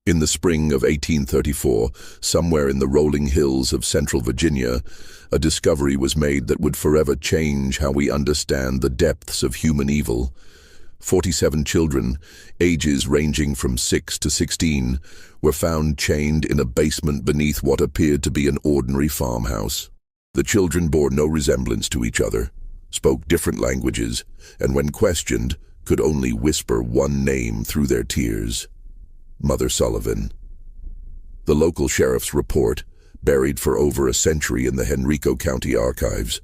In the spring of 1834, somewhere in the rolling hills of central Virginia, a discovery was made that would forever change how we understand the depths of human evil. 47 children, ages ranging from 6 to 16, were found chained in a basement beneath what appeared to be an ordinary farmhouse. The children bore no resemblance to each other, spoke different languages, and when questioned, could only whisper one name through their tears: Mother Sullivan. The local sheriff's report, buried for over a century in the Henrico County archives,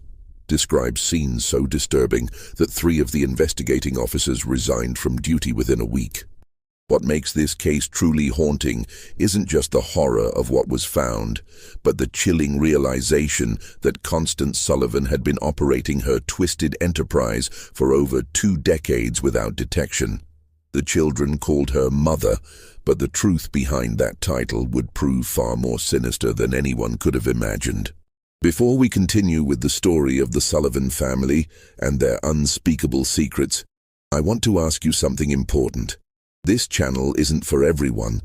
describes scenes so disturbing that 3 of the investigating officers resigned from duty within a week. What makes this case truly haunting isn't just the horror of what was found, but the chilling realization that Constance Sullivan had been operating her twisted enterprise for over 2 decades without detection. The children called her Mother, but the truth behind that title would prove far more sinister than anyone could have imagined. Before we continue with the story of the Sullivan family and their unspeakable secrets, I want to ask you something important. This channel isn't for everyone,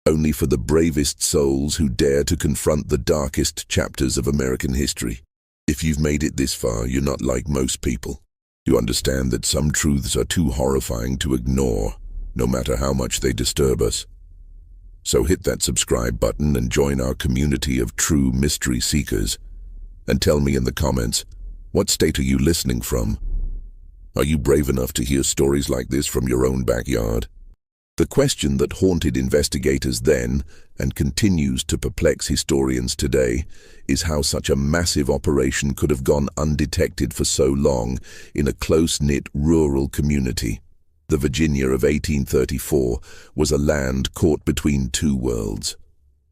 only for the bravest souls who dare to confront the darkest chapters of American history. If you've made it this far, you're not like most people. You understand that some truths are too horrifying to ignore, no matter how much they disturb us. So hit that subscribe button and join our community of true mystery seekers. And tell me in the comments, what state are you listening from? Are you brave enough to hear stories like this from your own backyard? The question that haunted investigators then, and continues to perplex historians today, is how such a massive operation could have gone undetected for so long in a close-knit rural community. The Virginia of 1834 was a land caught between 2 worlds.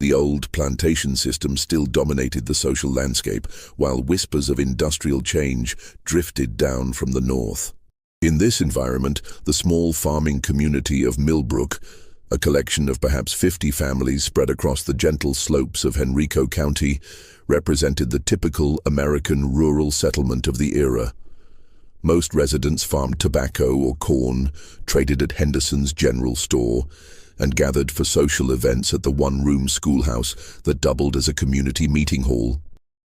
The old plantation system still dominated the social landscape, while whispers of industrial change drifted down from the north. In this environment, the small farming community of Millbrook, a collection of perhaps 50 families spread across the gentle slopes of Henrico County, represented the typical American rural settlement of the era. Most residents farmed tobacco or corn, traded at Henderson's general store, and gathered for social events at the one-room schoolhouse that doubled as a community meeting hall.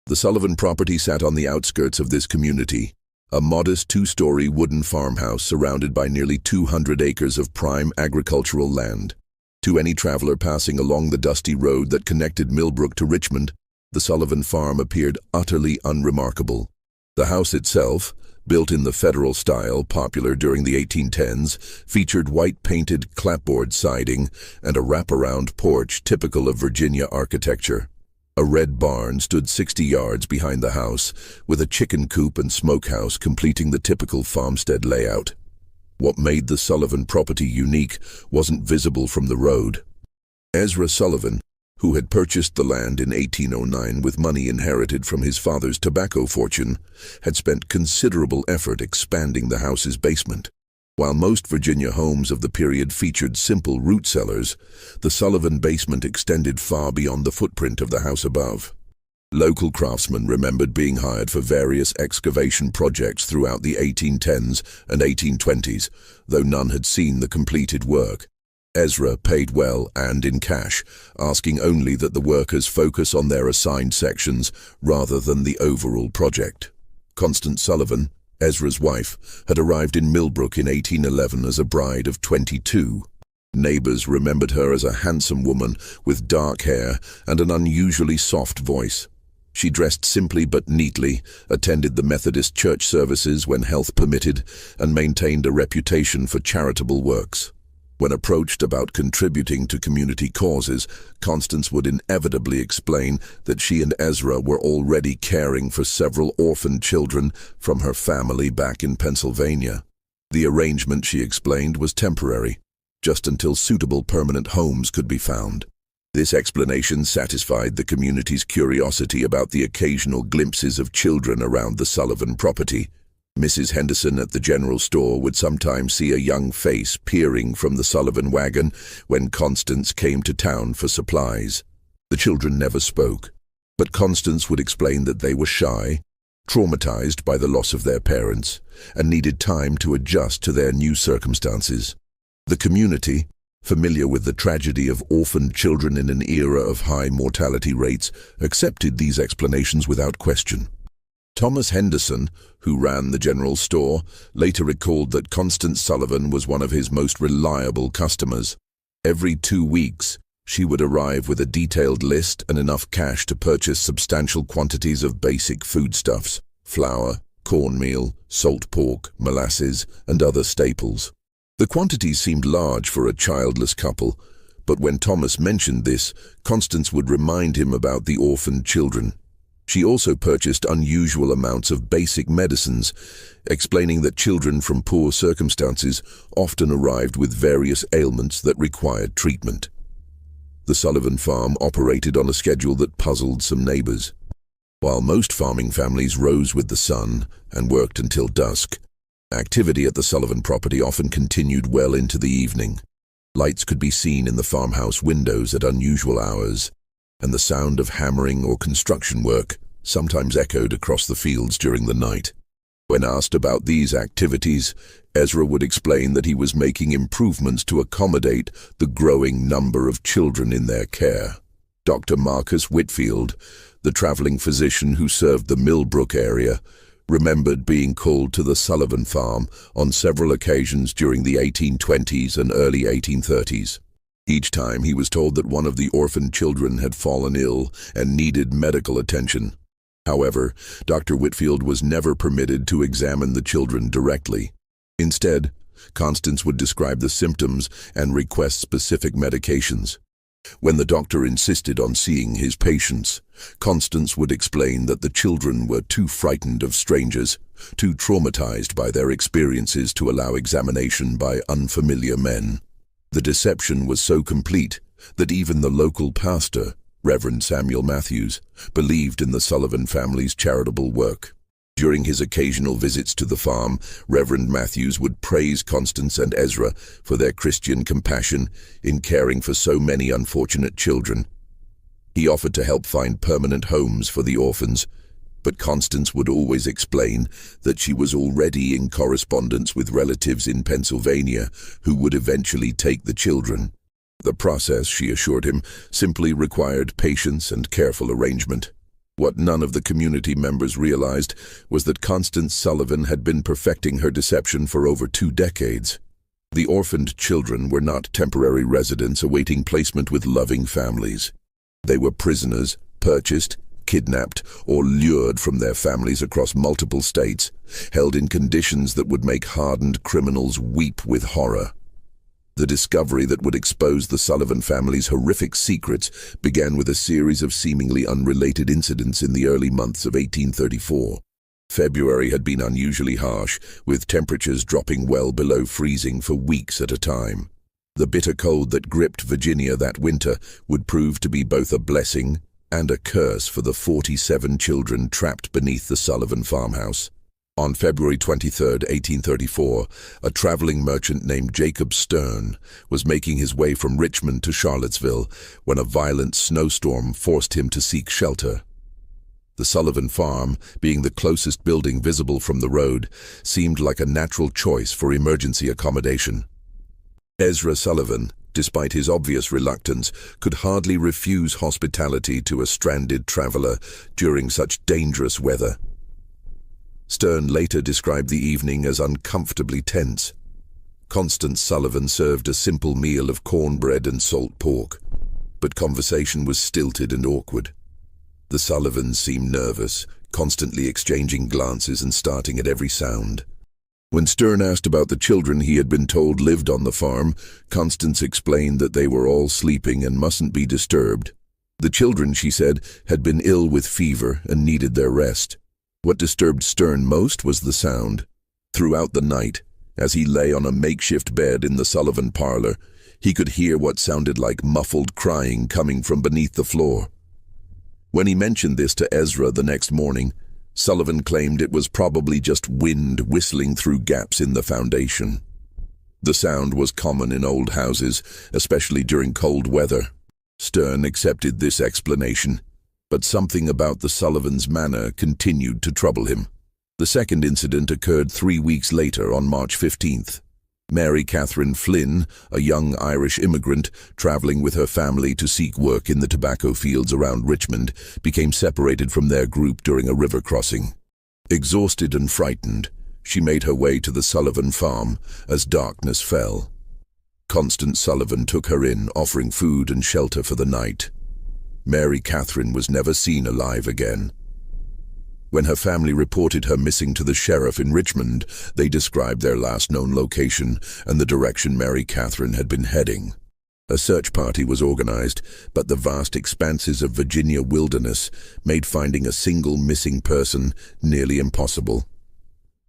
The Sullivan property sat on the outskirts of this community, a modest 2-story wooden farmhouse surrounded by nearly 200 acres of prime agricultural land. To any traveler passing along the dusty road that connected Millbrook to Richmond, the Sullivan farm appeared utterly unremarkable. The house itself, built in the Federal style popular during the 1810s, featured white-painted clapboard siding and a wraparound porch typical of Virginia architecture. A red barn stood 60 yards behind the house, with a chicken coop and smokehouse completing the typical farmstead layout. What made the Sullivan property unique wasn't visible from the road. Ezra Sullivan, who had purchased the land in 1809 with money inherited from his father's tobacco fortune, had spent considerable effort expanding the house's basement. While most Virginia homes of the period featured simple root cellars, the Sullivan basement extended far beyond the footprint of the house above. Local craftsmen remembered being hired for various excavation projects throughout the 1810s and 1820s, though none had seen the completed work. Ezra paid well and in cash, asking only that the workers focus on their assigned sections rather than the overall project. Constance Sullivan, Ezra's wife, had arrived in Millbrook in 1811 as a bride of 22. Neighbors remembered her as a handsome woman with dark hair and an unusually soft voice. She dressed simply but neatly, attended the Methodist church services when health permitted, and maintained a reputation for charitable works. When approached about contributing to community causes, Constance would inevitably explain that she and Ezra were already caring for several orphaned children from her family back in Pennsylvania. The arrangement, she explained, was temporary, just until suitable permanent homes could be found. This explanation satisfied the community's curiosity about the occasional glimpses of children around the Sullivan property. Mrs. Henderson at the general store would sometimes see a young face peering from the Sullivan wagon when Constance came to town for supplies. The children never spoke, but Constance would explain that they were shy, traumatized by the loss of their parents, and needed time to adjust to their new circumstances. The community, familiar with the tragedy of orphaned children in an era of high mortality rates, accepted these explanations without question. Thomas Henderson, who ran the general store, later recalled that Constance Sullivan was one of his most reliable customers. Every 2 weeks, she would arrive with a detailed list and enough cash to purchase substantial quantities of basic foodstuffs: flour, cornmeal, salt pork, molasses, and other staples. The quantities seemed large for a childless couple, but when Thomas mentioned this, Constance would remind him about the orphaned children. She also purchased unusual amounts of basic medicines, explaining that children from poor circumstances often arrived with various ailments that required treatment. The Sullivan farm operated on a schedule that puzzled some neighbors. While most farming families rose with the sun and worked until dusk, activity at the Sullivan property often continued well into the evening. Lights could be seen in the farmhouse windows at unusual hours, and the sound of hammering or construction work sometimes echoed across the fields during the night. When asked about these activities, Ezra would explain that he was making improvements to accommodate the growing number of children in their care. Dr. Marcus Whitfield, the traveling physician who served the Millbrook area, remembered being called to the Sullivan farm on several occasions during the 1820s and early 1830s. Each time he was told that one of the orphaned children had fallen ill and needed medical attention. However, Dr. Whitfield was never permitted to examine the children directly. Instead, Constance would describe the symptoms and request specific medications. When the doctor insisted on seeing his patients, Constance would explain that the children were too frightened of strangers, too traumatized by their experiences to allow examination by unfamiliar men. The deception was so complete that even the local pastor, Reverend Samuel Matthews, believed in the Sullivan family's charitable work. During his occasional visits to the farm, Reverend Matthews would praise Constance and Ezra for their Christian compassion in caring for so many unfortunate children. He offered to help find permanent homes for the orphans, but Constance would always explain that she was already in correspondence with relatives in Pennsylvania who would eventually take the children. The process, she assured him, simply required patience and careful arrangement. What none of the community members realized was that Constance Sullivan had been perfecting her deception for over 2 decades. The orphaned children were not temporary residents awaiting placement with loving families. They were prisoners, purchased, kidnapped, or lured from their families across multiple states, held in conditions that would make hardened criminals weep with horror. The discovery that would expose the Sullivan family's horrific secrets began with a series of seemingly unrelated incidents in the early months of 1834. February had been unusually harsh, with temperatures dropping well below freezing for weeks at a time. The bitter cold that gripped Virginia that winter would prove to be both a blessing and a curse for the 47 children trapped beneath the Sullivan farmhouse. On February 23, 1834, a traveling merchant named Jacob Stern was making his way from Richmond to Charlottesville when a violent snowstorm forced him to seek shelter. The Sullivan farm, being the closest building visible from the road, seemed like a natural choice for emergency accommodation. Ezra Sullivan, despite his obvious reluctance, could hardly refuse hospitality to a stranded traveler during such dangerous weather. Stern later described the evening as uncomfortably tense. Constance Sullivan served a simple meal of cornbread and salt pork, but conversation was stilted and awkward. The Sullivans seemed nervous, constantly exchanging glances and starting at every sound. When Stern asked about the children he had been told lived on the farm, Constance explained that they were all sleeping and mustn't be disturbed. The children, she said, had been ill with fever and needed their rest. What disturbed Stern most was the sound. Throughout the night, as he lay on a makeshift bed in the Sullivan parlor, he could hear what sounded like muffled crying coming from beneath the floor. When he mentioned this to Ezra the next morning, Sullivan claimed it was probably just wind whistling through gaps in the foundation. The sound was common in old houses, especially during cold weather. Stern accepted this explanation, but something about the Sullivans' manner continued to trouble him. The second incident occurred 3 weeks later on March 15th. Mary Catherine Flynn, a young Irish immigrant traveling with her family to seek work in the tobacco fields around Richmond, became separated from their group during a river crossing. Exhausted and frightened, she made her way to the Sullivan farm as darkness fell. Constance Sullivan took her in, offering food and shelter for the night. Mary Catherine was never seen alive again. When her family reported her missing to the sheriff in Richmond, they described their last known location and the direction Mary Catherine had been heading. A search party was organized, but the vast expanses of Virginia wilderness made finding a single missing person nearly impossible.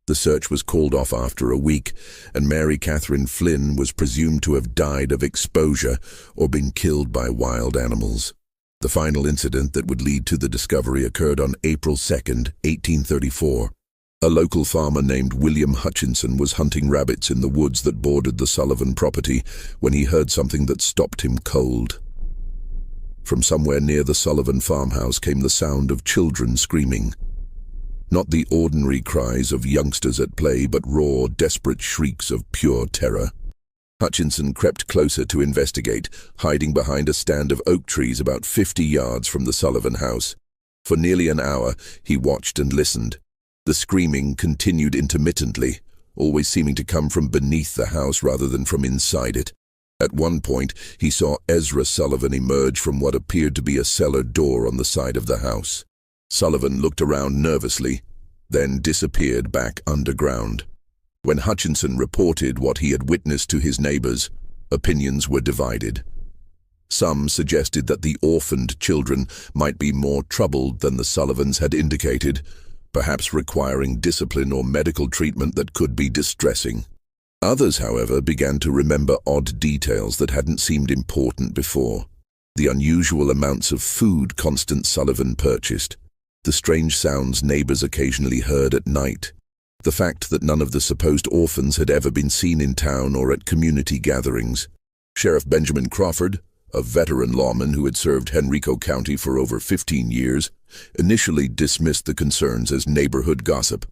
The search was called off after a week, and Mary Catherine Flynn was presumed to have died of exposure or been killed by wild animals. The final incident that would lead to the discovery occurred on April 2, 1834. A local farmer named William Hutchinson was hunting rabbits in the woods that bordered the Sullivan property when he heard something that stopped him cold. From somewhere near the Sullivan farmhouse came the sound of children screaming. Not the ordinary cries of youngsters at play, but raw, desperate shrieks of pure terror. Hutchinson crept closer to investigate, hiding behind a stand of oak trees about 50 yards from the Sullivan house. For nearly an hour, he watched and listened. The screaming continued intermittently, always seeming to come from beneath the house rather than from inside it. At one point, he saw Ezra Sullivan emerge from what appeared to be a cellar door on the side of the house. Sullivan looked around nervously, then disappeared back underground. When Hutchinson reported what he had witnessed to his neighbors, opinions were divided. Some suggested that the orphaned children might be more troubled than the Sullivans had indicated, perhaps requiring discipline or medical treatment that could be distressing. Others, however, began to remember odd details that hadn't seemed important before. The unusual amounts of food Constance Sullivan purchased, the strange sounds neighbors occasionally heard at night, the fact that none of the supposed orphans had ever been seen in town or at community gatherings. Sheriff Benjamin Crawford, a veteran lawman who had served Henrico County for over 15 years, initially dismissed the concerns as neighborhood gossip.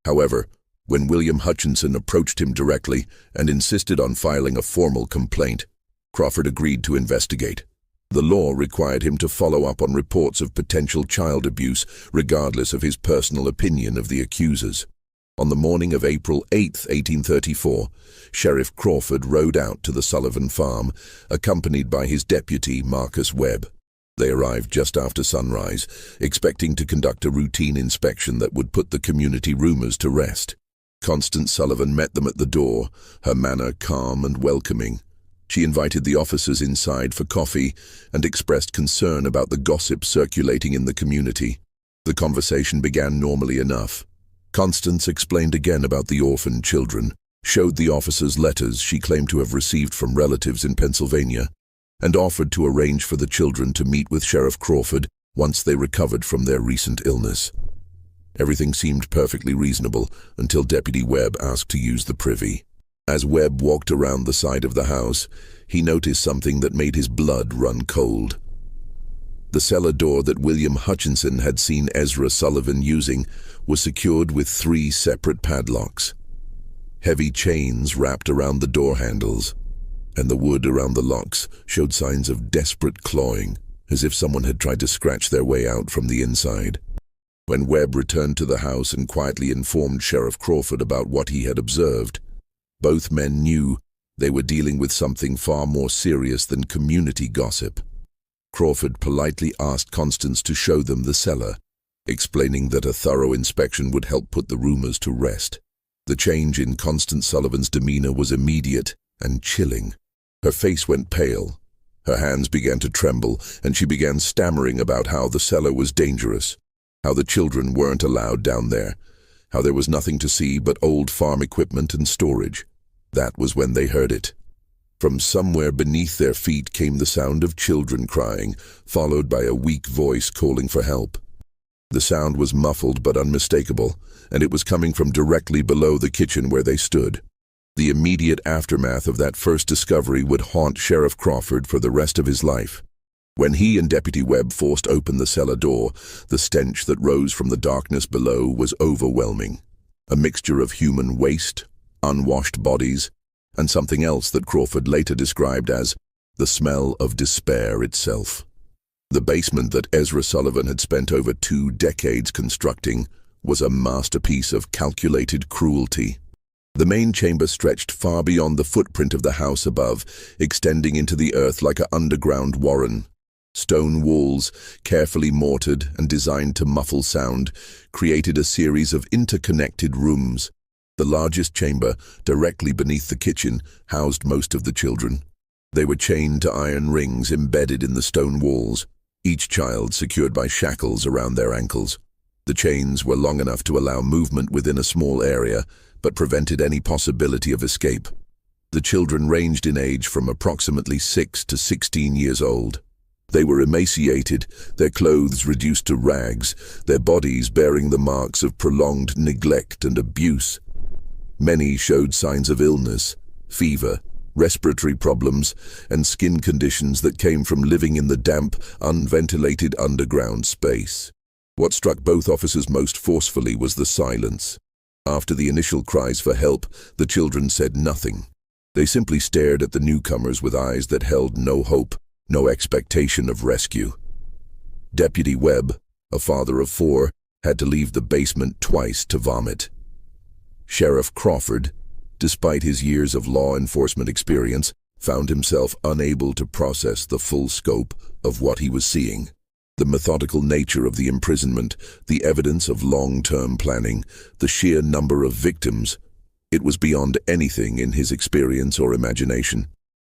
However, when William Hutchinson approached him directly and insisted on filing a formal complaint, Crawford agreed to investigate. The law required him to follow up on reports of potential child abuse, regardless of his personal opinion of the accusers. On the morning of April 8, 1834, Sheriff Crawford rode out to the Sullivan farm, accompanied by his deputy, Marcus Webb. They arrived just after sunrise, expecting to conduct a routine inspection that would put the community rumors to rest. Constance Sullivan met them at the door, her manner calm and welcoming. She invited the officers inside for coffee and expressed concern about the gossip circulating in the community. The conversation began normally enough. Constance explained again about the orphaned children, showed the officers letters she claimed to have received from relatives in Pennsylvania, and offered to arrange for the children to meet with Sheriff Crawford once they recovered from their recent illness. Everything seemed perfectly reasonable until Deputy Webb asked to use the privy. As Webb walked around the side of the house, he noticed something that made his blood run cold. The cellar door that William Hutchinson had seen Ezra Sullivan using was secured with 3 separate padlocks. Heavy chains wrapped around the door handles, and the wood around the locks showed signs of desperate clawing, as if someone had tried to scratch their way out from the inside. When Webb returned to the house and quietly informed Sheriff Crawford about what he had observed, both men knew they were dealing with something far more serious than community gossip. Crawford politely asked Constance to show them the cellar, explaining that a thorough inspection would help put the rumors to rest. The change in Constance Sullivan's demeanor was immediate and chilling. Her face went pale, her hands began to tremble, and she began stammering about how the cellar was dangerous, how the children weren't allowed down there, how there was nothing to see but old farm equipment and storage. That was when they heard it. From somewhere beneath their feet came the sound of children crying, followed by a weak voice calling for help. The sound was muffled but unmistakable, and it was coming from directly below the kitchen where they stood. The immediate aftermath of that first discovery would haunt Sheriff Crawford for the rest of his life. When he and Deputy Webb forced open the cellar door, the stench that rose from the darkness below was overwhelming. A mixture of human waste, unwashed bodies, and something else that Crawford later described as the smell of despair itself. The basement that Ezra Sullivan had spent over 2 decades constructing was a masterpiece of calculated cruelty. The main chamber stretched far beyond the footprint of the house above, extending into the earth like an underground warren. Stone walls, carefully mortared and designed to muffle sound, created a series of interconnected rooms. The largest chamber, directly beneath the kitchen, housed most of the children. They were chained to iron rings embedded in the stone walls, each child secured by shackles around their ankles. The chains were long enough to allow movement within a small area, but prevented any possibility of escape. The children ranged in age from approximately 6 to 16 years old. They were emaciated, their clothes reduced to rags, their bodies bearing the marks of prolonged neglect and abuse. Many showed signs of illness, fever, respiratory problems, and skin conditions that came from living in the damp, unventilated underground space. What struck both officers most forcefully was the silence. After the initial cries for help, the children said nothing. They simply stared at the newcomers with eyes that held no hope, no expectation of rescue. Deputy Webb, a father of 4, had to leave the basement twice to vomit. Sheriff Crawford, despite his years of law enforcement experience, found himself unable to process the full scope of what he was seeing. The methodical nature of the imprisonment, the evidence of long-term planning, the sheer number of victims, it was beyond anything in his experience or imagination.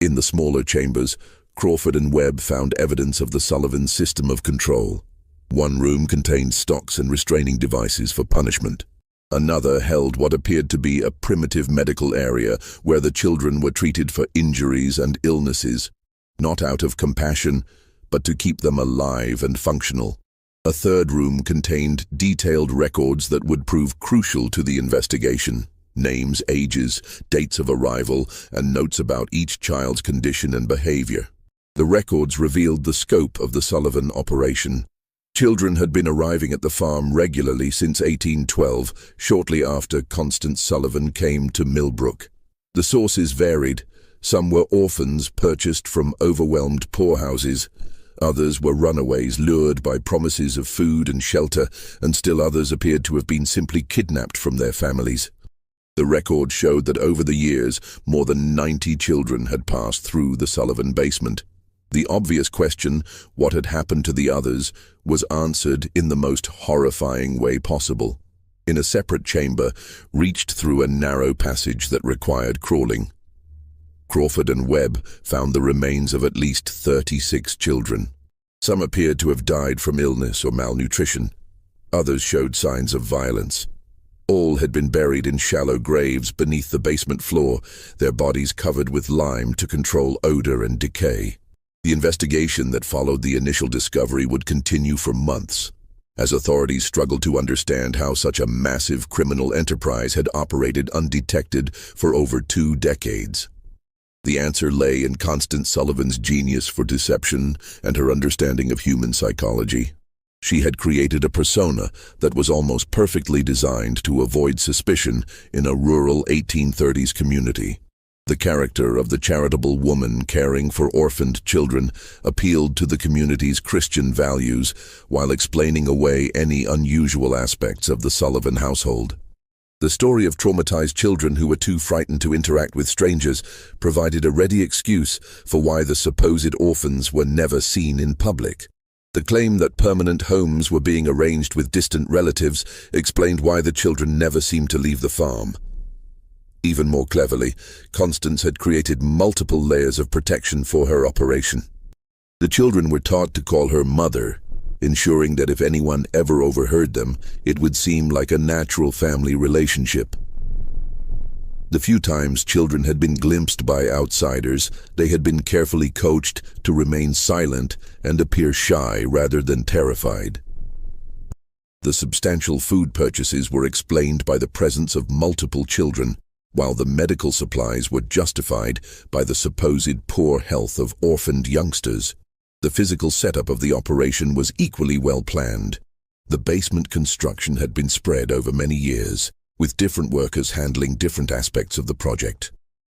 In the smaller chambers, Crawford and Webb found evidence of the Sullivan system of control. One room contained stocks and restraining devices for punishment. Another held what appeared to be a primitive medical area where the children were treated for injuries and illnesses, not out of compassion, but to keep them alive and functional. A third room contained detailed records that would prove crucial to the investigation. Names, ages, dates of arrival, and notes about each child's condition and behavior. The records revealed the scope of the Sullivan operation. Children had been arriving at the farm regularly since 1812, shortly after Constance Sullivan came to Millbrook. The sources varied. Some were orphans purchased from overwhelmed poorhouses. Others were runaways lured by promises of food and shelter, and still others appeared to have been simply kidnapped from their families. The record showed that over the years, more than 90 children had passed through the Sullivan basement. The obvious question, what had happened to the others, was answered in the most horrifying way possible. In a separate chamber, reached through a narrow passage that required crawling. Crawford and Webb found the remains of at least 36 children. Some appeared to have died from illness or malnutrition. Others showed signs of violence. All had been buried in shallow graves beneath the basement floor, their bodies covered with lime to control odor and decay. The investigation that followed the initial discovery would continue for months, as authorities struggled to understand how such a massive criminal enterprise had operated undetected for over 2 decades. The answer lay in Constance Sullivan's genius for deception and her understanding of human psychology. She had created a persona that was almost perfectly designed to avoid suspicion in a rural 1830s community. The character of the charitable woman caring for orphaned children appealed to the community's Christian values while explaining away any unusual aspects of the Sullivan household. The story of traumatized children who were too frightened to interact with strangers provided a ready excuse for why the supposed orphans were never seen in public. The claim that permanent homes were being arranged with distant relatives explained why the children never seemed to leave the farm. Even more cleverly, Constance had created multiple layers of protection for her operation. The children were taught to call her mother, ensuring that if anyone ever overheard them, it would seem like a natural family relationship. The few times children had been glimpsed by outsiders, they had been carefully coached to remain silent and appear shy rather than terrified. The substantial food purchases were explained by the presence of multiple children, while the medical supplies were justified by the supposed poor health of orphaned youngsters. The physical setup of the operation was equally well planned. The basement construction had been spread over many years, with different workers handling different aspects of the project.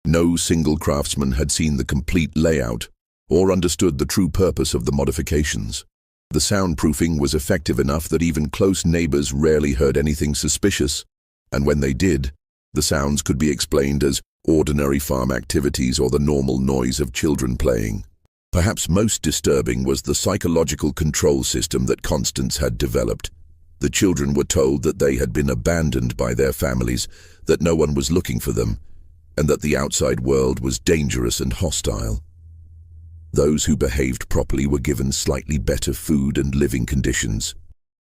No single craftsman had seen the complete layout or understood the true purpose of the modifications. The soundproofing was effective enough that even close neighbors rarely heard anything suspicious, and when they did, the sounds could be explained as ordinary farm activities or the normal noise of children playing. Perhaps most disturbing was the psychological control system that Constance had developed. The children were told that they had been abandoned by their families, that no one was looking for them, and that the outside world was dangerous and hostile. Those who behaved properly were given slightly better food and living conditions.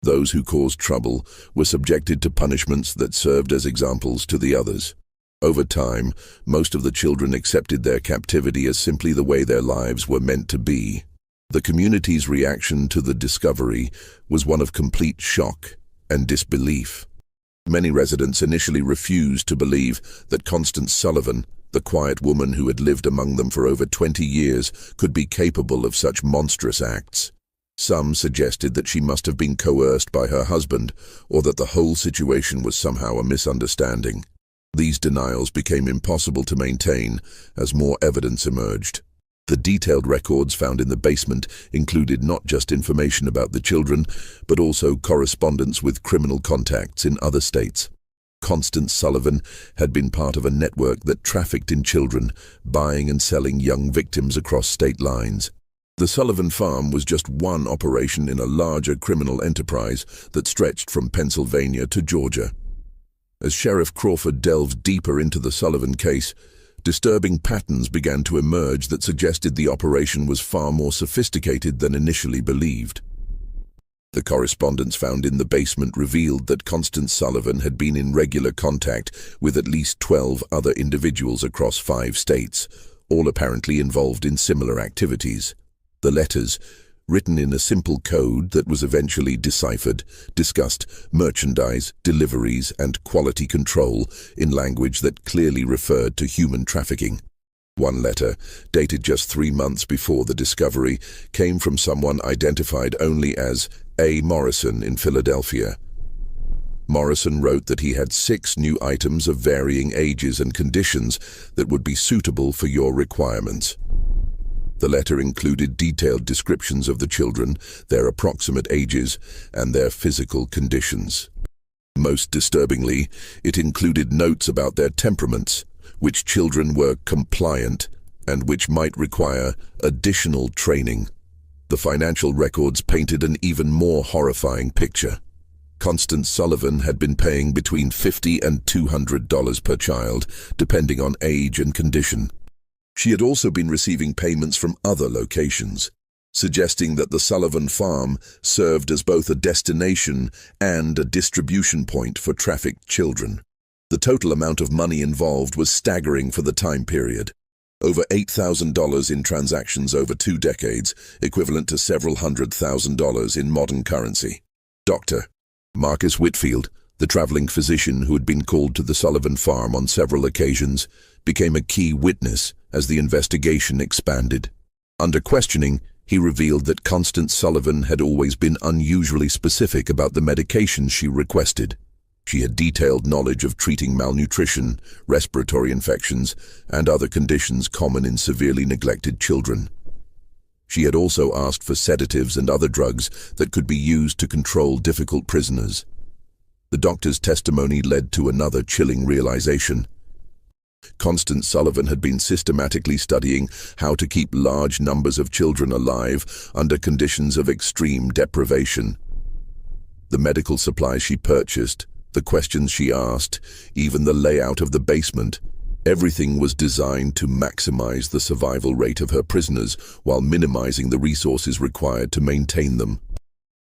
Those who caused trouble were subjected to punishments that served as examples to the others. Over time, most of the children accepted their captivity as simply the way their lives were meant to be. The community's reaction to the discovery was one of complete shock and disbelief. Many residents initially refused to believe that Constance Sullivan, the quiet woman who had lived among them for over 20 years, could be capable of such monstrous acts. Some suggested that she must have been coerced by her husband, or that the whole situation was somehow a misunderstanding. These denials became impossible to maintain as more evidence emerged. The detailed records found in the basement included not just information about the children, but also correspondence with criminal contacts in other states. Constance Sullivan had been part of a network that trafficked in children, buying and selling young victims across state lines. The Sullivan farm was just one operation in a larger criminal enterprise that stretched from Pennsylvania to Georgia. As Sheriff Crawford delved deeper into the Sullivan case, disturbing patterns began to emerge that suggested the operation was far more sophisticated than initially believed. The correspondence found in the basement revealed that Constance Sullivan had been in regular contact with at least 12 other individuals across 5 states, all apparently involved in similar activities. The letters, written in a simple code that was eventually deciphered, discussed merchandise, deliveries, and quality control in language that clearly referred to human trafficking. One letter, dated just 3 months before the discovery, came from someone identified only as A. Morrison in Philadelphia. Morrison wrote that he had 6 new items of varying ages and conditions that would be suitable for your requirements. The letter included detailed descriptions of the children, their approximate ages, and their physical conditions. Most disturbingly, it included notes about their temperaments, which children were compliant and which might require additional training. The financial records painted an even more horrifying picture. Constance Sullivan had been paying between $50 and $200 per child, depending on age and condition. She had also been receiving payments from other locations, suggesting that the Sullivan farm served as both a destination and a distribution point for trafficked children. The total amount of money involved was staggering for the time period. Over $8,000 in transactions over 2 decades, equivalent to several $100,000 in modern currency. Dr. Marcus Whitfield, the traveling physician who had been called to the Sullivan farm on several occasions, became a key witness as the investigation expanded. Under questioning, he revealed that Constance Sullivan had always been unusually specific about the medications she requested. She had detailed knowledge of treating malnutrition, respiratory infections, and other conditions common in severely neglected children. She had also asked for sedatives and other drugs that could be used to control difficult prisoners. The doctor's testimony led to another chilling realization. Constance Sullivan had been systematically studying how to keep large numbers of children alive under conditions of extreme deprivation. The medical supplies she purchased, the questions she asked, even the layout of the basement, everything was designed to maximize the survival rate of her prisoners while minimizing the resources required to maintain them.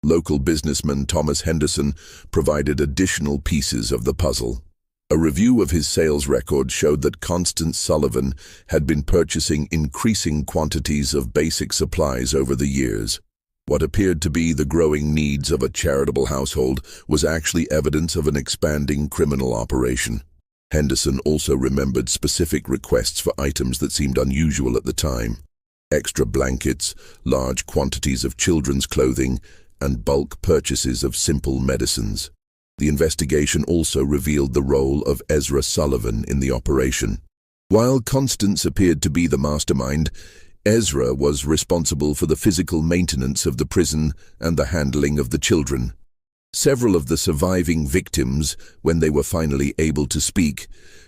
Local businessman Thomas Henderson provided additional pieces of the puzzle. A review of his sales record showed that Constance Sullivan had been purchasing increasing quantities of basic supplies over the years. What appeared to be the growing needs of a charitable household was actually evidence of an expanding criminal operation. Henderson also remembered specific requests for items that seemed unusual at the time: extra blankets, large quantities of children's clothing, and bulk purchases of simple medicines. The investigation also revealed the role of Ezra Sullivan in the operation. While Constance appeared to be the mastermind, Ezra was responsible for the physical maintenance of the prison and the handling of the children. Several of the surviving victims, when they were finally able to speak,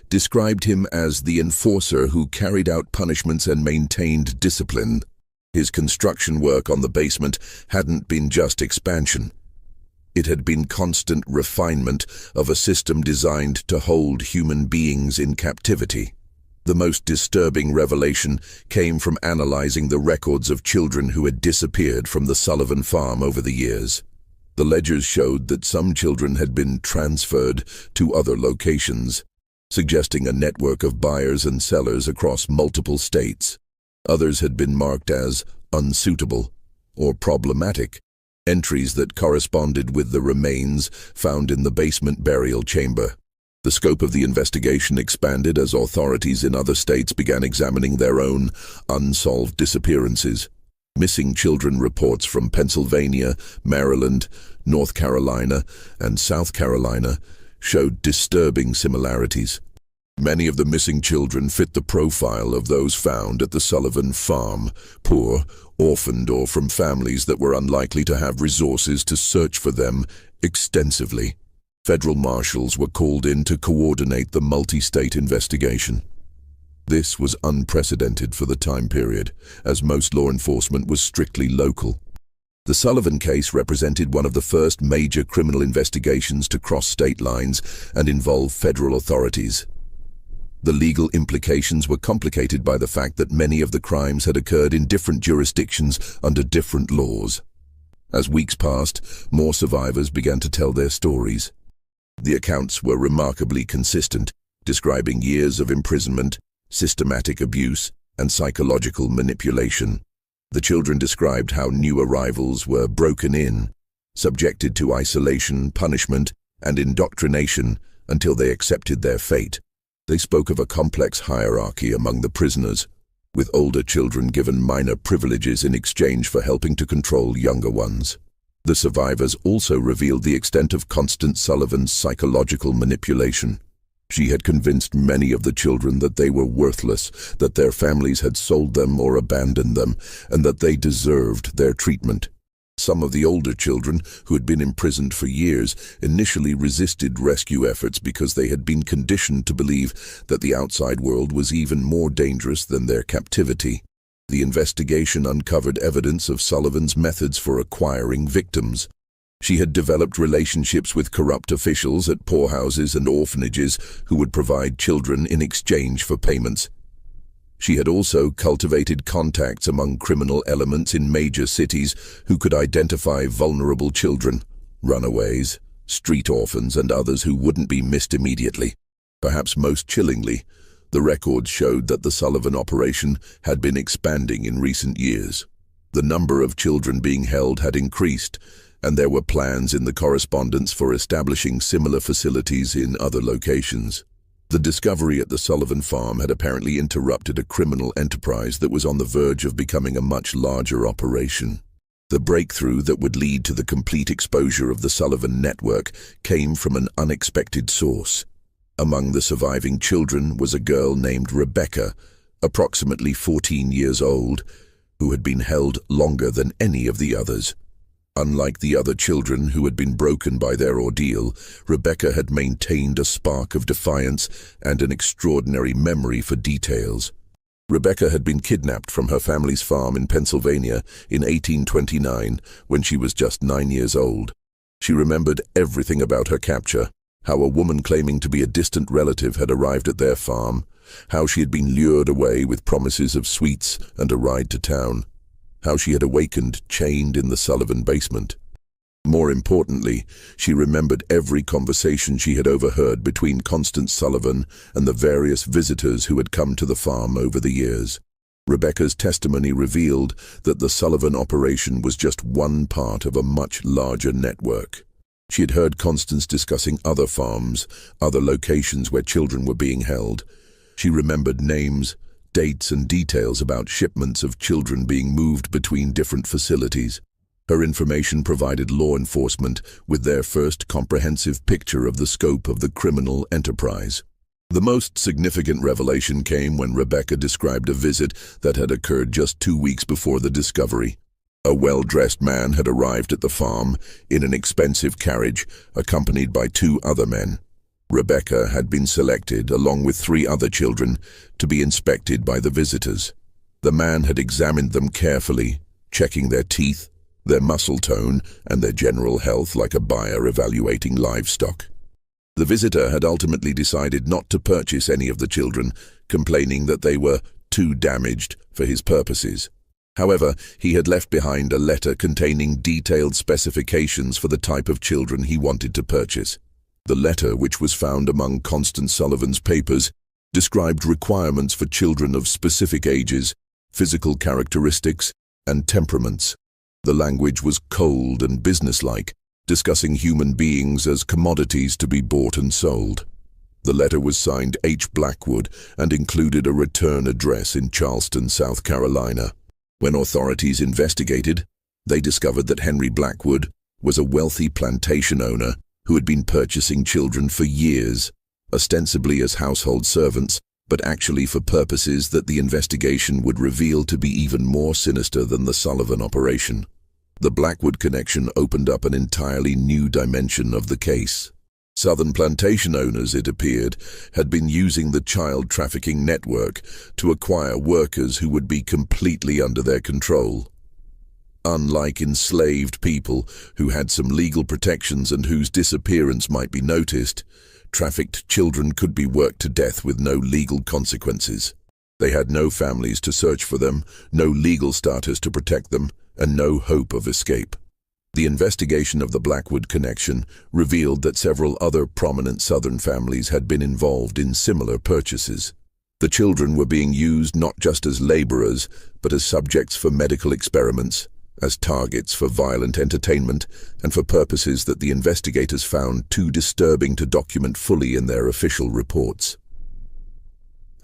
described him as the enforcer who carried out punishments and maintained discipline. His construction work on the basement hadn't been just expansion. It had been constant refinement of a system designed to hold human beings in captivity. The most disturbing revelation came from analyzing the records of children who had disappeared from the Sullivan farm over the years. The ledgers showed that some children had been transferred to other locations, suggesting a network of buyers and sellers across multiple states. Others had been marked as unsuitable or problematic, entries that corresponded with the remains found in the basement burial chamber. The scope of the investigation expanded as authorities in other states began examining their own unsolved disappearances. Missing children reports from Pennsylvania, Maryland, North Carolina, and South Carolina showed disturbing similarities. Many of the missing children fit the profile of those found at the Sullivan farm: poor, orphaned, or from families that were unlikely to have resources to search for them extensively. Federal marshals were called in to coordinate the multi-state investigation. This was unprecedented for the time period, as most law enforcement was strictly local. The Sullivan case represented one of the first major criminal investigations to cross state lines and involve federal authorities. The legal implications were complicated by the fact that many of the crimes had occurred in different jurisdictions under different laws. As weeks passed, more survivors began to tell their stories. The accounts were remarkably consistent, describing years of imprisonment, systematic abuse, and psychological manipulation. The children described how new arrivals were broken in, subjected to isolation, punishment, and indoctrination until they accepted their fate. They spoke of a complex hierarchy among the prisoners, with older children given minor privileges in exchange for helping to control younger ones. The survivors also revealed the extent of Constance Sullivan's psychological manipulation. She had convinced many of the children that they were worthless, that their families had sold them or abandoned them, and that they deserved their treatment. Some of the older children, who had been imprisoned for years, initially resisted rescue efforts because they had been conditioned to believe that the outside world was even more dangerous than their captivity. The investigation uncovered evidence of Sullivan's methods for acquiring victims. She had developed relationships with corrupt officials at poorhouses and orphanages who would provide children in exchange for payments. She had also cultivated contacts among criminal elements in major cities who could identify vulnerable children, runaways, street orphans, and others who wouldn't be missed immediately. Perhaps most chillingly, the records showed that the Sullivan operation had been expanding in recent years. The number of children being held had increased, and there were plans in the correspondence for establishing similar facilities in other locations. The discovery at the Sullivan farm had apparently interrupted a criminal enterprise that was on the verge of becoming a much larger operation. The breakthrough that would lead to the complete exposure of the Sullivan network came from an unexpected source. Among the surviving children was a girl named Rebecca, approximately 14 years old, who had been held longer than any of the others. Unlike the other children who had been broken by their ordeal, Rebecca had maintained a spark of defiance and an extraordinary memory for details. Rebecca had been kidnapped from her family's farm in Pennsylvania in 1829 when she was just 9 years old. She remembered everything about her capture: how a woman claiming to be a distant relative had arrived at their farm, how she had been lured away with promises of sweets and a ride to town, how she had awakened chained in the Sullivan basement. More importantly, she remembered every conversation she had overheard between Constance Sullivan and the various visitors who had come to the farm over the years. Rebecca's testimony revealed that the Sullivan operation was just one part of a much larger network. She had heard Constance discussing other farms, other locations where children were being held. She remembered names, dates, and details about shipments of children being moved between different facilities. Her information provided law enforcement with their first comprehensive picture of the scope of the criminal enterprise. The most significant revelation came when Rebecca described a visit that had occurred just 2 weeks before the discovery. A well-dressed man had arrived at the farm in an expensive carriage, accompanied by 2 other men. Rebecca had been selected, along with 3 other children, to be inspected by the visitors. The man had examined them carefully, checking their teeth, their muscle tone, and their general health like a buyer evaluating livestock. The visitor had ultimately decided not to purchase any of the children, complaining that they were too damaged for his purposes. However, he had left behind a letter containing detailed specifications for the type of children he wanted to purchase. The letter, which was found among Constance Sullivan's papers, described requirements for children of specific ages, physical characteristics, and temperaments. The language was cold and businesslike, discussing human beings as commodities to be bought and sold. The letter was signed H. Blackwood and included a return address in Charleston, South Carolina. When authorities investigated, they discovered that Henry Blackwood was a wealthy plantation owner who had been purchasing children for years, ostensibly as household servants, but actually for purposes that the investigation would reveal to be even more sinister than the Sullivan operation. The Blackwood connection opened up an entirely new dimension of the case. Southern plantation owners, it appeared, had been using the child trafficking network to acquire workers who would be completely under their control. Unlike enslaved people who had some legal protections and whose disappearance might be noticed, trafficked children could be worked to death with no legal consequences. They had no families to search for them, no legal status to protect them, and no hope of escape. The investigation of the Blackwood connection revealed that several other prominent Southern families had been involved in similar purchases. The children were being used not just as laborers, but as subjects for medical experiments, as targets for violent entertainment, and for purposes that the investigators found too disturbing to document fully in their official reports.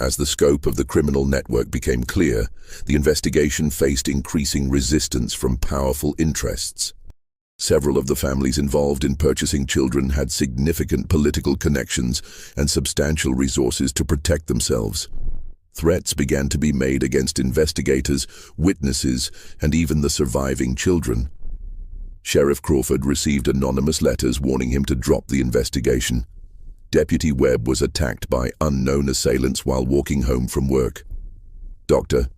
As the scope of the criminal network became clear, the investigation faced increasing resistance from powerful interests. Several of the families involved in purchasing children had significant political connections and substantial resources to protect themselves. Threats began to be made against investigators, witnesses, and even the surviving children. Sheriff Crawford received anonymous letters warning him to drop the investigation. Deputy Webb was attacked by unknown assailants while walking home from work. Dr.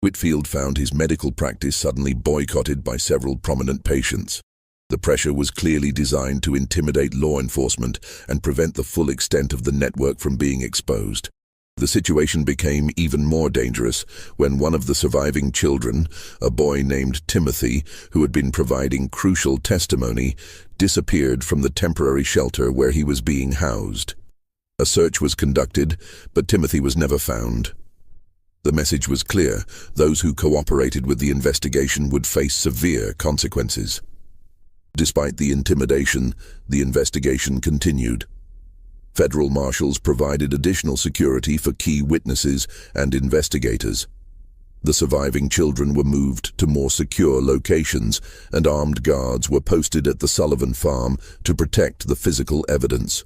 Whitfield found his medical practice suddenly boycotted by several prominent patients. The pressure was clearly designed to intimidate law enforcement and prevent the full extent of the network from being exposed. The situation became even more dangerous when one of the surviving children, a boy named Timothy, who had been providing crucial testimony, disappeared from the temporary shelter where he was being housed. A search was conducted, but Timothy was never found. The message was clear: those who cooperated with the investigation would face severe consequences. Despite the intimidation, the investigation continued. Federal marshals provided additional security for key witnesses and investigators. The surviving children were moved to more secure locations, and armed guards were posted at the Sullivan farm to protect the physical evidence.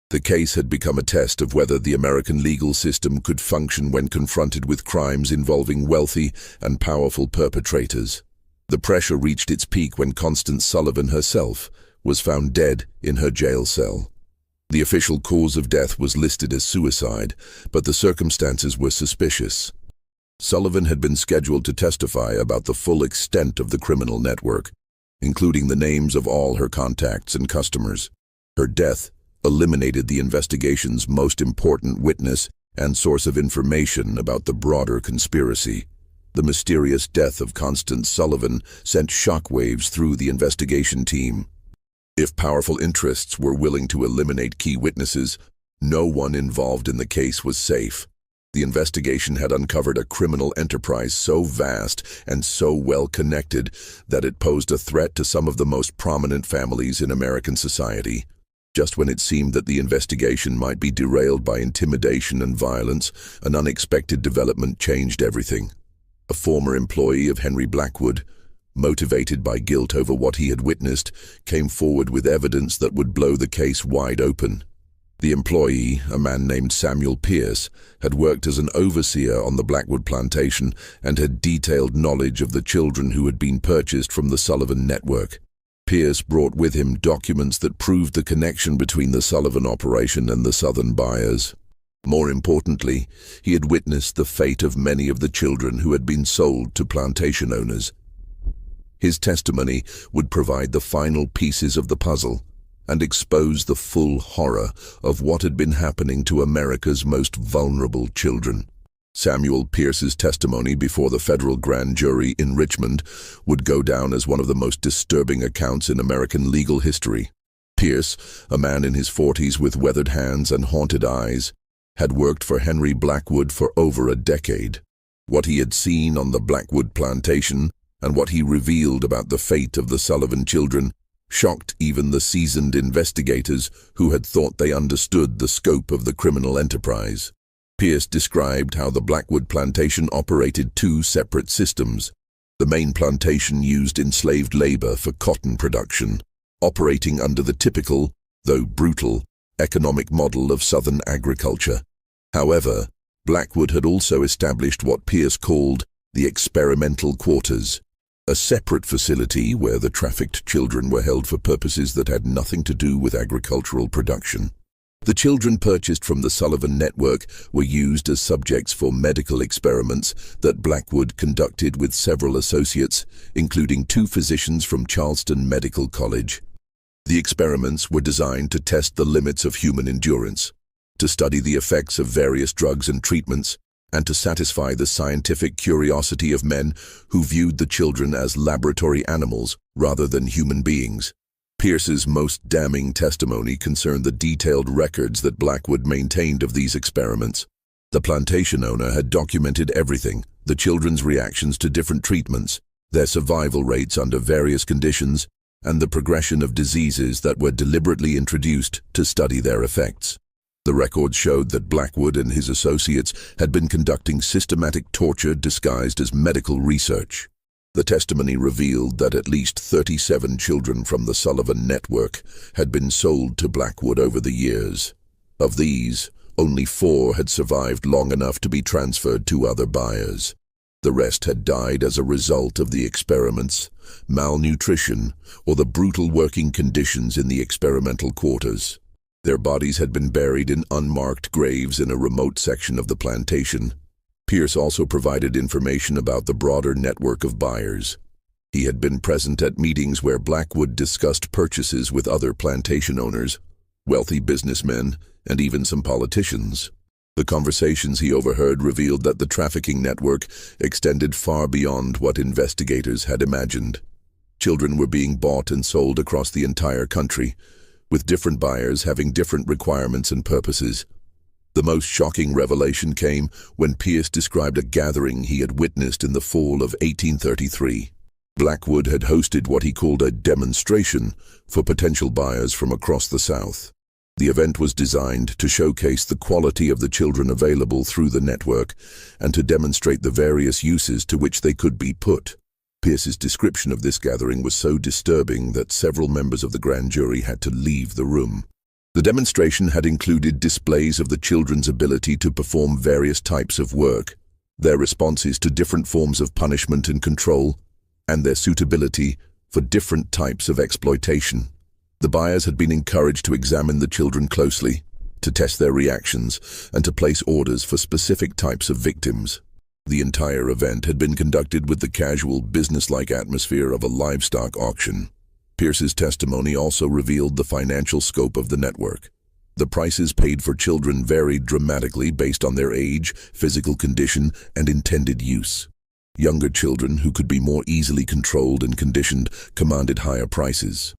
The case had become a test of whether the American legal system could function when confronted with crimes involving wealthy and powerful perpetrators. The pressure reached its peak when Constance Sullivan herself was found dead in her jail cell. The official cause of death was listed as suicide, but the circumstances were suspicious. Sullivan had been scheduled to testify about the full extent of the criminal network, including the names of all her contacts and customers. Her death eliminated the investigation's most important witness and source of information about the broader conspiracy. The mysterious death of Constance Sullivan sent shockwaves through the investigation team. If powerful interests were willing to eliminate key witnesses, no one involved in the case was safe. The investigation had uncovered a criminal enterprise so vast and so well connected that it posed a threat to some of the most prominent families in American society. Just when it seemed that the investigation might be derailed by intimidation and violence, an unexpected development changed everything. A former employee of Henry Blackwood, motivated by guilt over what he had witnessed, came forward with evidence that would blow the case wide open. The employee, a man named Samuel Pierce, had worked as an overseer on the Blackwood plantation and had detailed knowledge of the children who had been purchased from the Sullivan network. Pierce brought with him documents that proved the connection between the Sullivan operation and the Southern buyers. More importantly, he had witnessed the fate of many of the children who had been sold to plantation owners. His testimony would provide the final pieces of the puzzle and expose the full horror of what had been happening to America's most vulnerable children. Samuel Pierce's testimony before the federal grand jury in Richmond would go down as one of the most disturbing accounts in American legal history. Pierce, a man in his 40s with weathered hands and haunted eyes, had worked for Henry Blackwood for over a decade. What he had seen on the Blackwood plantation and what he revealed about the fate of the Sullivan children shocked even the seasoned investigators who had thought they understood the scope of the criminal enterprise. Pierce described how the Blackwood plantation operated two separate systems. The main plantation used enslaved labor for cotton production, operating under the typical, though brutal, economic model of Southern agriculture. However, Blackwood had also established what Pierce called the experimental quarters, a separate facility where the trafficked children were held for purposes that had nothing to do with agricultural production. The children purchased from the Sullivan network were used as subjects for medical experiments that Blackwood conducted with several associates, including 2 physicians from Charleston Medical College. The experiments were designed to test the limits of human endurance, to study the effects of various drugs and treatments, and to satisfy the scientific curiosity of men who viewed the children as laboratory animals rather than human beings. Pierce's most damning testimony concerned the detailed records that Blackwood maintained of these experiments. The plantation owner had documented everything: the children's reactions to different treatments, their survival rates under various conditions, and the progression of diseases that were deliberately introduced to study their effects. The records showed that Blackwood and his associates had been conducting systematic torture disguised as medical research. The testimony revealed that at least 37 children from the Sullivan network had been sold to Blackwood over the years. Of these, only 4 had survived long enough to be transferred to other buyers. The rest had died as a result of the experiments, malnutrition, or the brutal working conditions in the experimental quarters. Their bodies had been buried in unmarked graves in a remote section of the plantation. Pierce also provided information about the broader network of buyers. He had been present at meetings where Blackwood discussed purchases with other plantation owners, wealthy businessmen, and even some politicians. The conversations he overheard revealed that the trafficking network extended far beyond what investigators had imagined. Children were being bought and sold across the entire country, with different buyers having different requirements and purposes. The most shocking revelation came when Pierce described a gathering he had witnessed in the fall of 1833. Blackwood had hosted what he called a demonstration for potential buyers from across the South. The event was designed to showcase the quality of the children available through the network and to demonstrate the various uses to which they could be put. Pierce's description of this gathering was so disturbing that several members of the grand jury had to leave the room. The demonstration had included displays of the children's ability to perform various types of work, their responses to different forms of punishment and control, and their suitability for different types of exploitation. The buyers had been encouraged to examine the children closely, to test their reactions, and to place orders for specific types of victims. The entire event had been conducted with the casual, business-like atmosphere of a livestock auction. Pierce's testimony also revealed the financial scope of the network. The prices paid for children varied dramatically based on their age, physical condition, and intended use. Younger children, who could be more easily controlled and conditioned, commanded higher prices.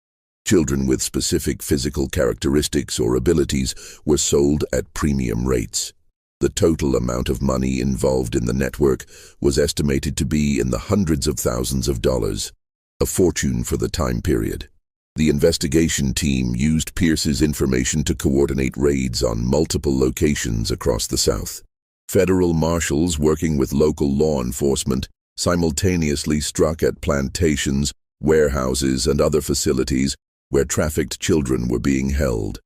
Children with specific physical characteristics or abilities were sold at premium rates. The total amount of money involved in the network was estimated to be in the hundreds of thousands of dollars, a fortune for the time period. The investigation team used Pierce's information to coordinate raids on multiple locations across the South. Federal marshals working with local law enforcement simultaneously struck at plantations, warehouses, and other facilities where trafficked children were being held.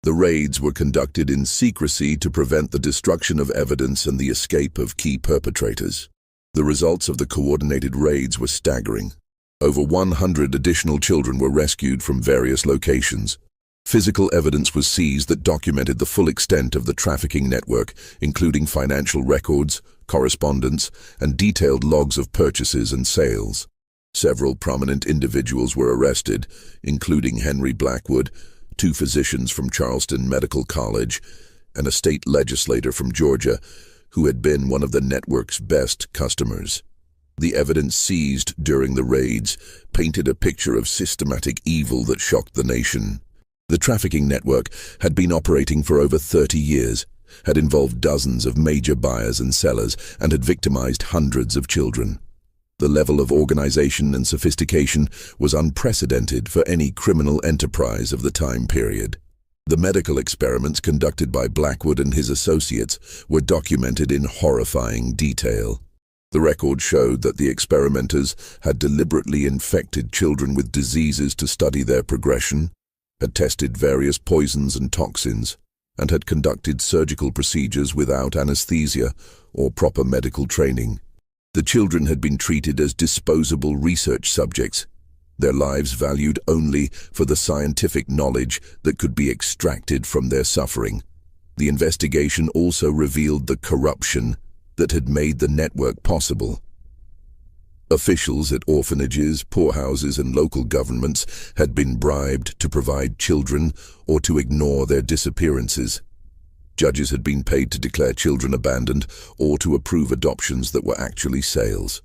The raids were conducted in secrecy to prevent the destruction of evidence and the escape of key perpetrators. The results of the coordinated raids were staggering. Over 100 additional children were rescued from various locations. Physical evidence was seized that documented the full extent of the trafficking network, including financial records, correspondence, and detailed logs of purchases and sales. Several prominent individuals were arrested, including Henry Blackwood, 2 physicians from Charleston Medical College, and a state legislator from Georgia, who had been one of the network's best customers. The evidence seized during the raids painted a picture of systematic evil that shocked the nation. The trafficking network had been operating for over 30 years, had involved dozens of major buyers and sellers, and had victimized hundreds of children. The level of organization and sophistication was unprecedented for any criminal enterprise of the time period. The medical experiments conducted by Blackwood and his associates were documented in horrifying detail. The record showed that the experimenters had deliberately infected children with diseases to study their progression, had tested various poisons and toxins, and had conducted surgical procedures without anesthesia or proper medical training. The children had been treated as disposable research subjects, their lives valued only for the scientific knowledge that could be extracted from their suffering. The investigation also revealed the corruption that had made the network possible. Officials at orphanages, poorhouses, and local governments had been bribed to provide children or to ignore their disappearances. Judges had been paid to declare children abandoned or to approve adoptions that were actually sales.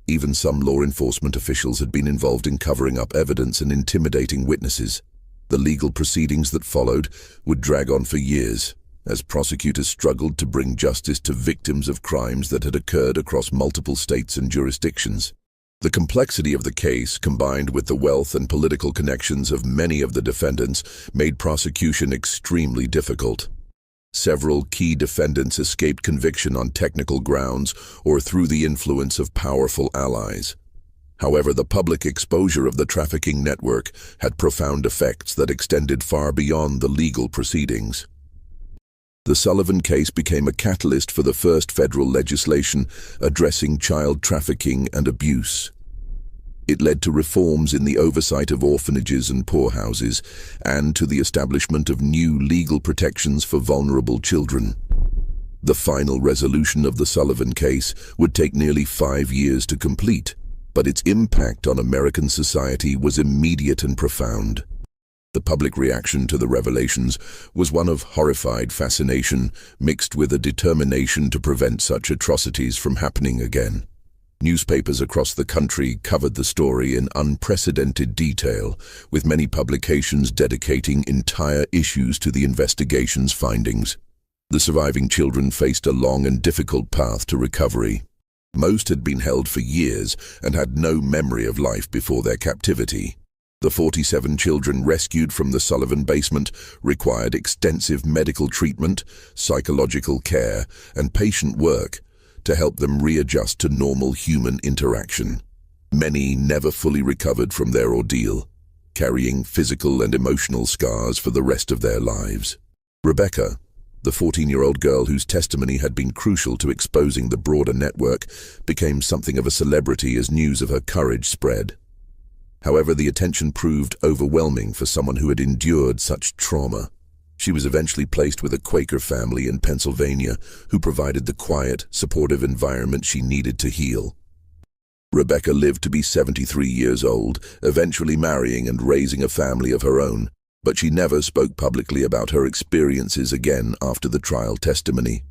Even some law enforcement officials had been involved in covering up evidence and intimidating witnesses. The legal proceedings that followed would drag on for years, as prosecutors struggled to bring justice to victims of crimes that had occurred across multiple states and jurisdictions. The complexity of the case, combined with the wealth and political connections of many of the defendants, made prosecution extremely difficult. Several key defendants escaped conviction on technical grounds or through the influence of powerful allies. However, the public exposure of the trafficking network had profound effects that extended far beyond the legal proceedings. The Sullivan case became a catalyst for the first federal legislation addressing child trafficking and abuse. It led to reforms in the oversight of orphanages and poorhouses, and to the establishment of new legal protections for vulnerable children. The final resolution of the Sullivan case would take nearly 5 years to complete, but its impact on American society was immediate and profound. The public reaction to the revelations was one of horrified fascination mixed with a determination to prevent such atrocities from happening again. Newspapers across the country covered the story in unprecedented detail, with many publications dedicating entire issues to the investigation's findings. The surviving children faced a long and difficult path to recovery. Most had been held for years and had no memory of life before their captivity. The 47 children rescued from the Sullivan basement required extensive medical treatment, psychological care, and patient work to help them readjust to normal human interaction. Many never fully recovered from their ordeal, carrying physical and emotional scars for the rest of their lives. Rebecca, the 14-year-old girl whose testimony had been crucial to exposing the broader network, became something of a celebrity as news of her courage spread. However, the attention proved overwhelming for someone who had endured such trauma. She was eventually placed with a Quaker family in Pennsylvania who provided the quiet, supportive environment she needed to heal. Rebecca lived to be 73 years old, eventually marrying and raising a family of her own, but she never spoke publicly about her experiences again after the trial testimony.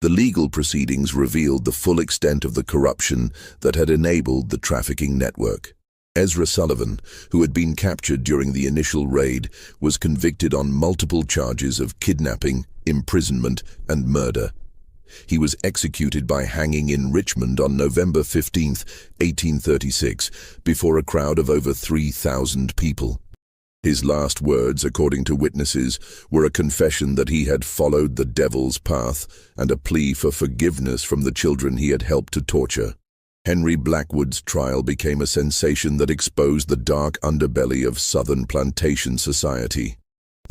The legal proceedings revealed the full extent of the corruption that had enabled the trafficking network. Ezra Sullivan, who had been captured during the initial raid, was convicted on multiple charges of kidnapping, imprisonment, and murder. He was executed by hanging in Richmond on November 15, 1836, before a crowd of over 3,000 people. His last words, according to witnesses, were a confession that he had followed the devil's path and a plea for forgiveness from the children he had helped to torture. Henry Blackwood's trial became a sensation that exposed the dark underbelly of Southern plantation society.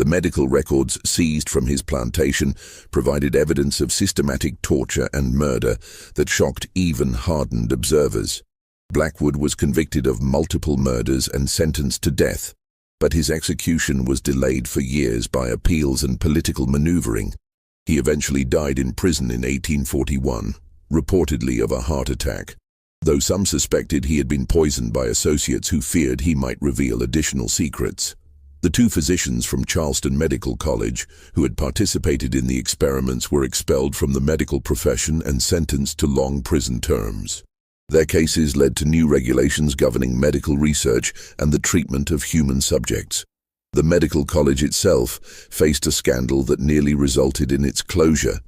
The medical records seized from his plantation provided evidence of systematic torture and murder that shocked even hardened observers. Blackwood was convicted of multiple murders and sentenced to death, but his execution was delayed for years by appeals and political maneuvering. He eventually died in prison in 1841, reportedly of a heart attack, though some suspected he had been poisoned by associates who feared he might reveal additional secrets. The two physicians from Charleston Medical College who had participated in the experiments were expelled from the medical profession and sentenced to long prison terms. Their cases led to new regulations governing medical research and the treatment of human subjects. The medical college itself faced a scandal that nearly resulted in its closure,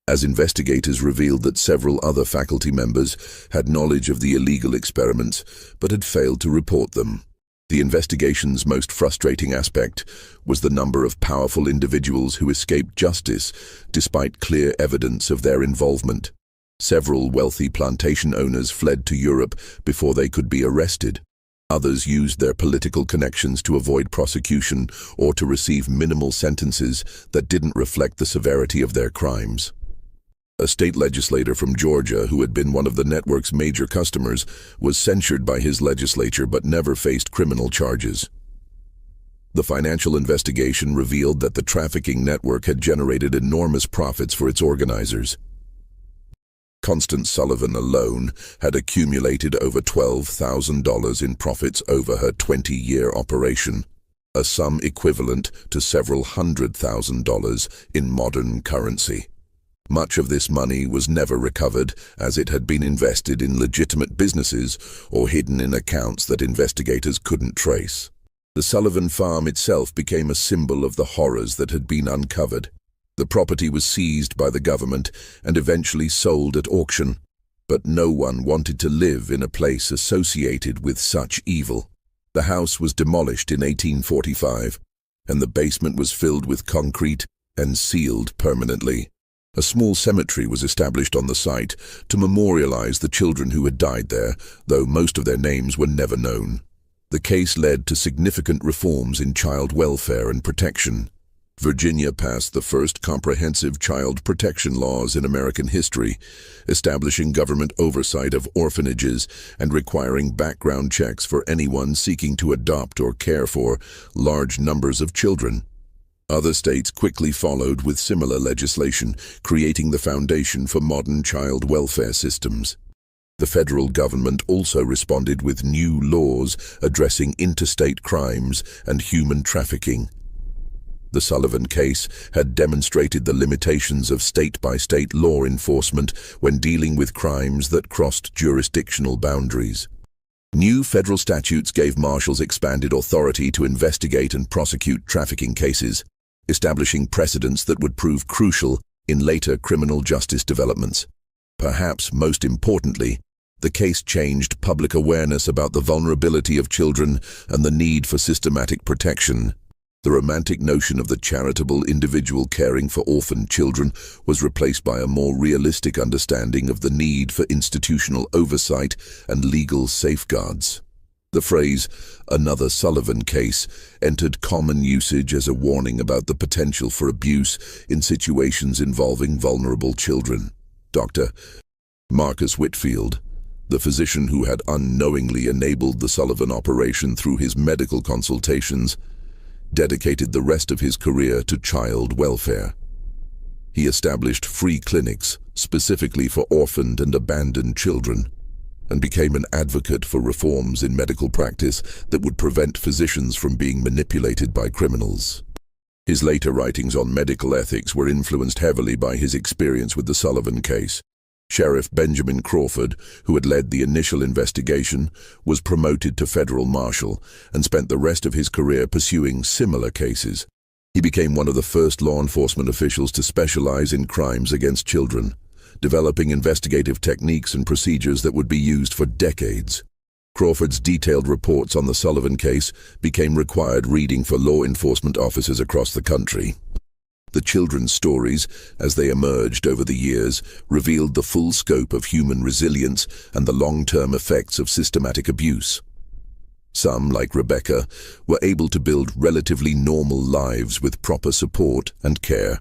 as investigators revealed that several other faculty members had knowledge of the illegal experiments but had failed to report them. The investigation's most frustrating aspect was the number of powerful individuals who escaped justice despite clear evidence of their involvement. Several wealthy plantation owners fled to Europe before they could be arrested. Others used their political connections to avoid prosecution or to receive minimal sentences that didn't reflect the severity of their crimes. A state legislator from Georgia who had been one of the network's major customers was censured by his legislature but never faced criminal charges. The financial investigation revealed that the trafficking network had generated enormous profits for its organizers. Constance Sullivan alone had accumulated over $12,000 in profits over her 20-year operation, a sum equivalent to several $100,000 in modern currency. Much of this money was never recovered, as it had been invested in legitimate businesses or hidden in accounts that investigators couldn't trace. The Sullivan farm itself became a symbol of the horrors that had been uncovered. The property was seized by the government and eventually sold at auction, but no one wanted to live in a place associated with such evil. The house was demolished in 1845, and the basement was filled with concrete and sealed permanently. A small cemetery was established on the site to memorialize the children who had died there, though most of their names were never known. The case led to significant reforms in child welfare and protection. Virginia passed the first comprehensive child protection laws in American history, establishing government oversight of orphanages and requiring background checks for anyone seeking to adopt or care for large numbers of children. Other states quickly followed with similar legislation, creating the foundation for modern child welfare systems. The federal government also responded with new laws addressing interstate crimes and human trafficking. The Sullivan case had demonstrated the limitations of state-by-state law enforcement when dealing with crimes that crossed jurisdictional boundaries. New federal statutes gave marshals expanded authority to investigate and prosecute trafficking cases, establishing precedents that would prove crucial in later criminal justice developments. Perhaps most importantly, the case changed public awareness about the vulnerability of children and the need for systematic protection. The romantic notion of the charitable individual caring for orphaned children was replaced by a more realistic understanding of the need for institutional oversight and legal safeguards. The phrase, "another Sullivan case," entered common usage as a warning about the potential for abuse in situations involving vulnerable children. Dr. Marcus Whitfield, the physician who had unknowingly enabled the Sullivan operation through his medical consultations, dedicated the rest of his career to child welfare. He established free clinics specifically for orphaned and abandoned children, and became an advocate for reforms in medical practice that would prevent physicians from being manipulated by criminals. His later writings on medical ethics were influenced heavily by his experience with the Sullivan case. Sheriff Benjamin Crawford, who had led the initial investigation, was promoted to federal marshal and spent the rest of his career pursuing similar cases. He became one of the first law enforcement officials to specialize in crimes against children, developing investigative techniques and procedures that would be used for decades. Crawford's detailed reports on the Sullivan case became required reading for law enforcement officers across the country. The children's stories, as they emerged over the years, revealed the full scope of human resilience and the long-term effects of systematic abuse. Some, like Rebecca, were able to build relatively normal lives with proper support and care.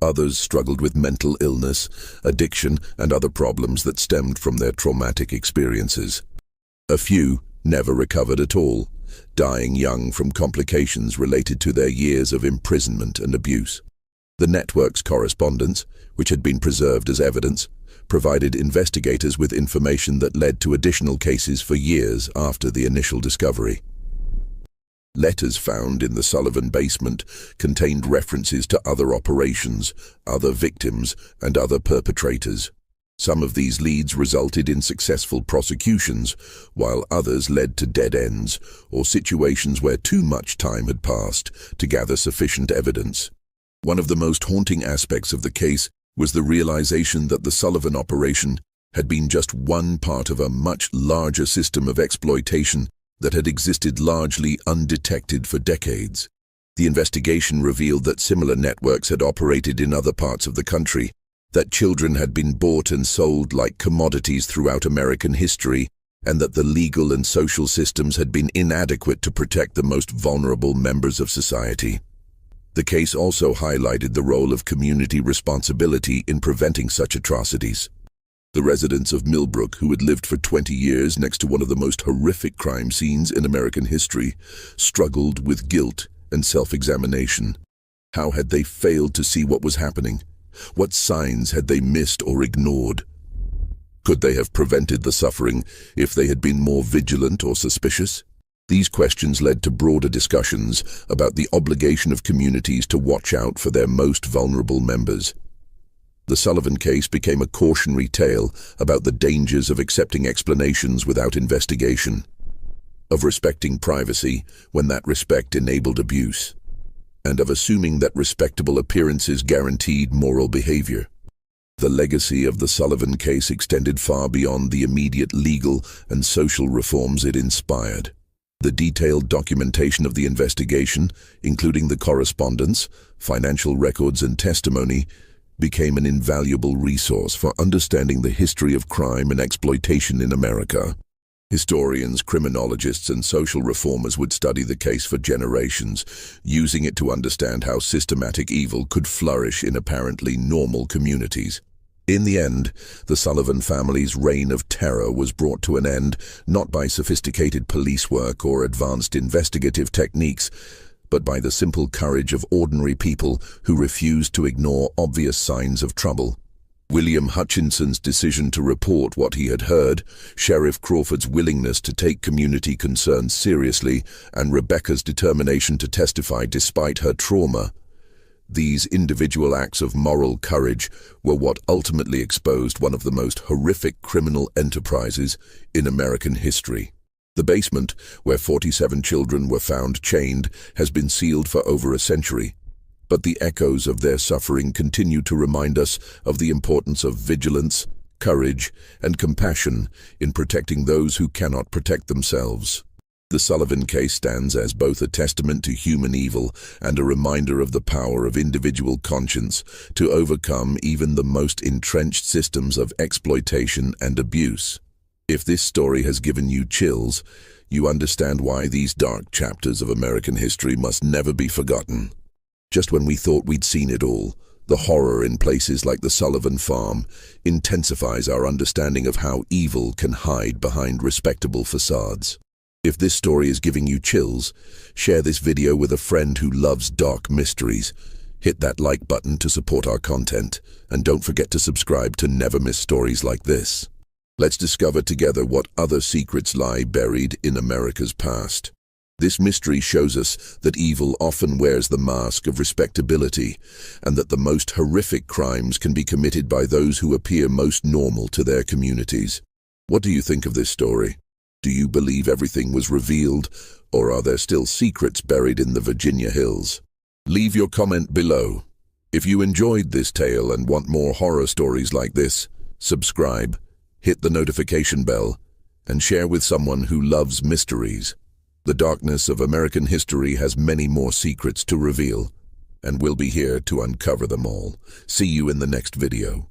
Others struggled with mental illness, addiction, and other problems that stemmed from their traumatic experiences. A few never recovered at all, dying young from complications related to their years of imprisonment and abuse. The network's correspondence, which had been preserved as evidence, provided investigators with information that led to additional cases for years after the initial discovery. Letters found in the Sullivan basement contained references to other operations, other victims, and other perpetrators. Some of these leads resulted in successful prosecutions, while others led to dead ends or situations where too much time had passed to gather sufficient evidence. One of the most haunting aspects of the case was the realization that the Sullivan operation had been just one part of a much larger system of exploitation that had existed largely undetected for decades. The investigation revealed that similar networks had operated in other parts of the country, that children had been bought and sold like commodities throughout American history, and that the legal and social systems had been inadequate to protect the most vulnerable members of society. The case also highlighted the role of community responsibility in preventing such atrocities. The residents of Millbrook, who had lived for 20 years next to one of the most horrific crime scenes in American history, struggled with guilt and self-examination. How had they failed to see what was happening? What signs had they missed or ignored? Could they have prevented the suffering if they had been more vigilant or suspicious? These questions led to broader discussions about the obligation of communities to watch out for their most vulnerable members. The Sullivan case became a cautionary tale about the dangers of accepting explanations without investigation, of respecting privacy when that respect enabled abuse, and of assuming that respectable appearances guaranteed moral behavior. The legacy of the Sullivan case extended far beyond the immediate legal and social reforms it inspired. The detailed documentation of the investigation, including the correspondence, financial records, and testimony, became an invaluable resource for understanding the history of crime and exploitation in America. Historians, criminologists, and social reformers would study the case for generations, using it to understand how systematic evil could flourish in apparently normal communities. In the end, the Sullivan family's reign of terror was brought to an end not by sophisticated police work or advanced investigative techniques, but by the simple courage of ordinary people who refused to ignore obvious signs of trouble. William Hutchinson's decision to report what he had heard, Sheriff Crawford's willingness to take community concerns seriously, and Rebecca's determination to testify despite her trauma. These individual acts of moral courage were what ultimately exposed one of the most horrific criminal enterprises in American history. The basement, where 47 children were found chained, has been sealed for over a century, but the echoes of their suffering continue to remind us of the importance of vigilance, courage, and compassion in protecting those who cannot protect themselves. The Sullivan case stands as both a testament to human evil and a reminder of the power of individual conscience to overcome even the most entrenched systems of exploitation and abuse. If this story has given you chills, you understand why these dark chapters of American history must never be forgotten. Just when we thought we'd seen it all, the horror in places like the Sullivan farm intensifies our understanding of how evil can hide behind respectable facades. If this story is giving you chills, share this video with a friend who loves dark mysteries. Hit that like button to support our content, and don't forget to subscribe to never miss stories like this. Let's discover together what other secrets lie buried in America's past. This mystery shows us that evil often wears the mask of respectability, and that the most horrific crimes can be committed by those who appear most normal to their communities. What do you think of this story? Do you believe everything was revealed, or are there still secrets buried in the Virginia hills? Leave your comment below. If you enjoyed this tale and want more horror stories like this, subscribe, hit the notification bell, and share with someone who loves mysteries. The darkness of American history has many more secrets to reveal, and we'll be here to uncover them all. See you in the next video.